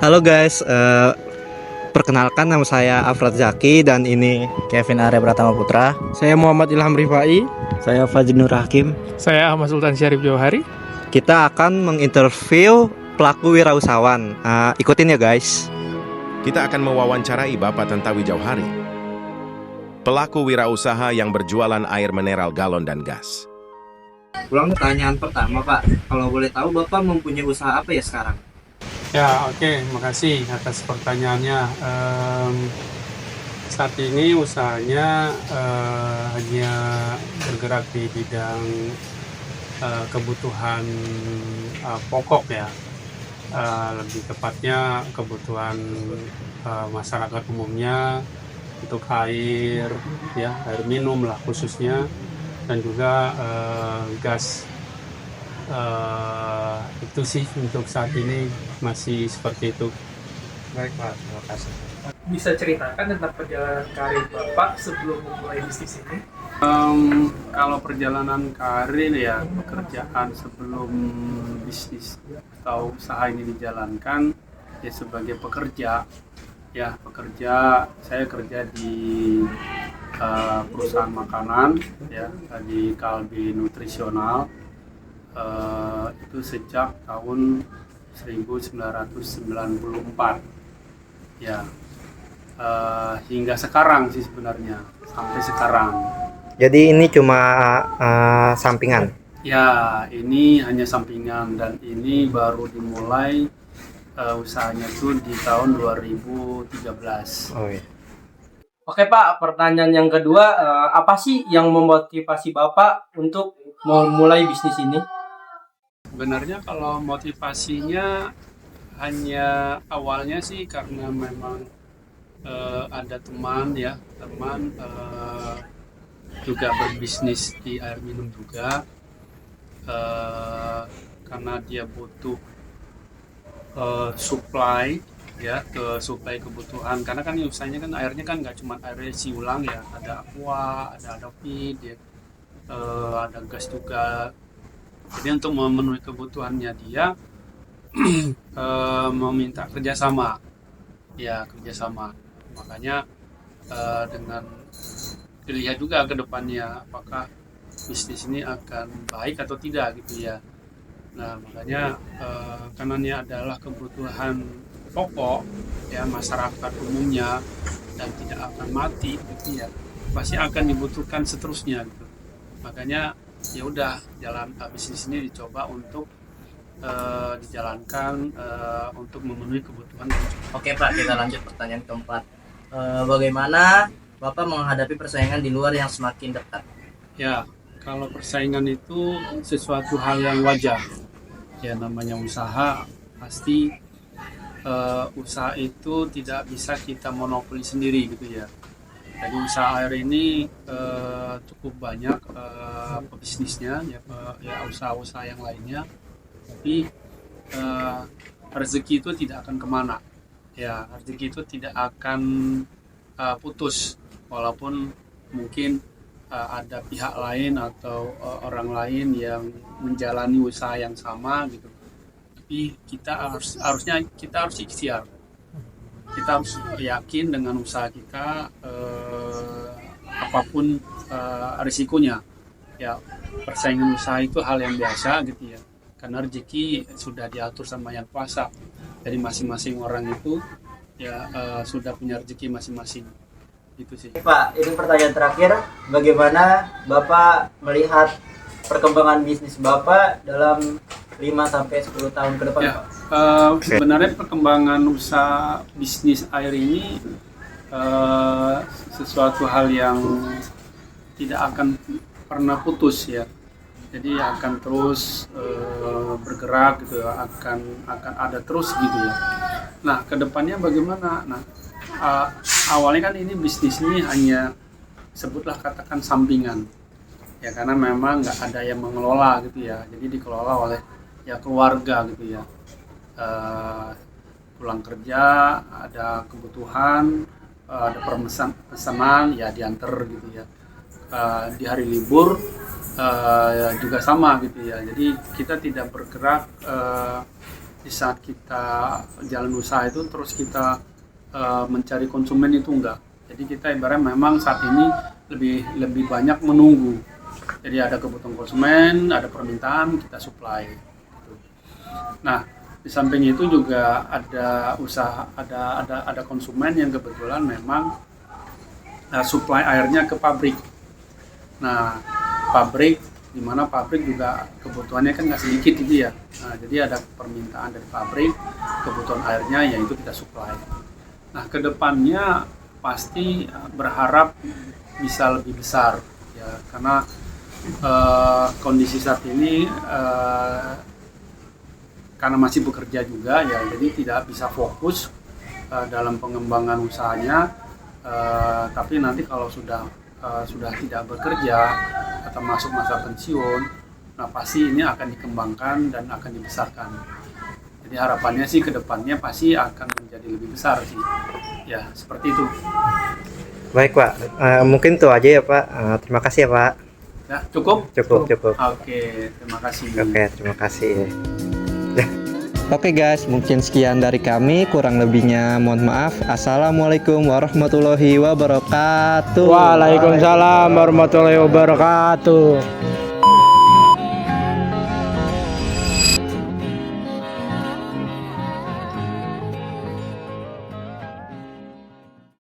Halo guys, perkenalkan nama saya Afrad Zaki dan ini Kevin Arya Pratama Putra. Saya Muhammad Ilham Rifai. Saya Fajri Nur Hakim. Saya Ahmad Sultan Syarif Jauhari. kita akan menginterview pelaku wirausahawan. Ikutin ya guys. Kita akan mewawancarai Bapak Tantawi Jauhari, pelaku wirausaha yang berjualan air mineral galon dan gas. Ulang pertanyaan pertama Pak, kalau boleh tahu Bapak mempunyai usaha apa ya sekarang? Ya, oke, makasih atas pertanyaannya. Saat ini usahanya hanya bergerak di bidang kebutuhan pokok ya. Lebih tepatnya kebutuhan masyarakat umumnya untuk air, ya, air minum lah khususnya, dan juga gas. Itu sih untuk saat ini masih seperti itu. Baik Pak, terima kasih. Bisa ceritakan tentang perjalanan karir Bapak sebelum memulai bisnis ini? Kalau perjalanan karir ya, pekerjaan sebelum bisnis atau usaha ini dijalankan ya sebagai pekerja. Ya, saya kerja di perusahaan makanan ya, di Kalbi Nutrisional. Itu sejak tahun 1994 ya, hingga sekarang sih sebenarnya, sampai sekarang. Jadi ini cuma sampingan? Ya, ini hanya sampingan dan ini baru dimulai usahanya tuh di tahun 2013. Oh iya. Oke Pak, pertanyaan yang kedua, apa sih yang memotivasi Bapak untuk memulai bisnis ini? Sebenarnya kalau motivasinya hanya awalnya sih karena memang ada teman juga berbisnis di air minum juga, karena dia butuh supply kebutuhan, karena kan usahanya kan airnya kan nggak cuma air isi ulang ya, ada aqua, ada feed ya, ada gas juga. Jadi untuk memenuhi kebutuhannya dia meminta kerjasama. Makanya dengan dilihat juga ke depannya apakah bisnis ini akan baik atau tidak gitu ya. Nah, makanya karena ini adalah kebutuhan pokok ya masyarakat umumnya dan tidak akan mati gitu ya, pasti akan dibutuhkan seterusnya gitu. Makanya ya udah, bisnis ini dicoba untuk dijalankan untuk memenuhi kebutuhan. Oke Pak, kita lanjut pertanyaan keempat. Bagaimana Bapak menghadapi persaingan di luar yang semakin dekat? Ya, kalau persaingan itu sesuatu hal yang wajar. Ya, namanya usaha, pasti usaha itu tidak bisa kita monopoli sendiri gitu ya. Jadi usaha air ini cukup banyak pebisnisnya ya, usaha-usaha yang lainnya, tapi rezeki itu tidak akan kemana ya, rezeki itu tidak akan putus, walaupun mungkin ada pihak lain atau orang lain yang menjalani usaha yang sama gitu, tapi kita harusnya ikhtiar. Kita harus yakin dengan usaha kita, apapun risikonya ya. Persaingan usaha itu hal yang biasa gitu ya, karena rezeki sudah diatur sama Yang Kuasa. Jadi masing-masing orang itu ya sudah punya rezeki masing-masing. Itu sih Pak, ini pertanyaan terakhir. Bagaimana Bapak melihat perkembangan bisnis Bapak dalam 5-10 tahun ke depan, ya. Pak? Sebenarnya perkembangan usaha bisnis air ini sesuatu hal yang tidak akan pernah putus ya. Jadi akan terus bergerak gitu ya, akan ada terus gitu ya. Nah, kedepannya bagaimana? Nah, awalnya kan ini bisnis ini hanya sebutlah katakan sampingan ya, karena memang nggak ada yang mengelola gitu ya. Jadi dikelola oleh ya keluarga gitu ya. Pulang kerja ada kebutuhan, ada pesanan ya diantar gitu ya. Di hari libur juga sama gitu ya. Jadi kita tidak bergerak di saat kita jalan usaha itu terus kita mencari konsumen itu enggak. Jadi kita ibaratnya memang saat ini lebih banyak menunggu. Jadi ada kebutuhan konsumen, ada permintaan, kita supply. Nah, di samping itu juga ada usaha, ada konsumen yang kebetulan memang supply airnya ke pabrik. Nah, pabrik, di mana pabrik juga kebutuhannya kan nggak sedikit gitu ya. Nah, jadi ada permintaan dari pabrik, kebutuhan airnya yaitu kita supply. Nah, kedepannya pasti berharap bisa lebih besar ya, karena kondisi saat ini karena masih bekerja juga ya, jadi tidak bisa fokus dalam pengembangan usahanya. Tapi nanti kalau sudah tidak bekerja atau masuk masa pensiun, nah pasti ini akan dikembangkan dan akan dibesarkan. Jadi harapannya sih ke depannya pasti akan menjadi lebih besar sih. Ya, seperti itu. Baik Pak, mungkin itu aja ya Pak. Terima kasih ya Pak. Ya, cukup? Cukup. Oke, terima kasih. Oke, terima kasih. Oke guys, mungkin sekian dari kami. Kurang lebihnya mohon maaf. Assalamualaikum warahmatullahi wabarakatuh. Waalaikumsalam warahmatullahi wabarakatuh.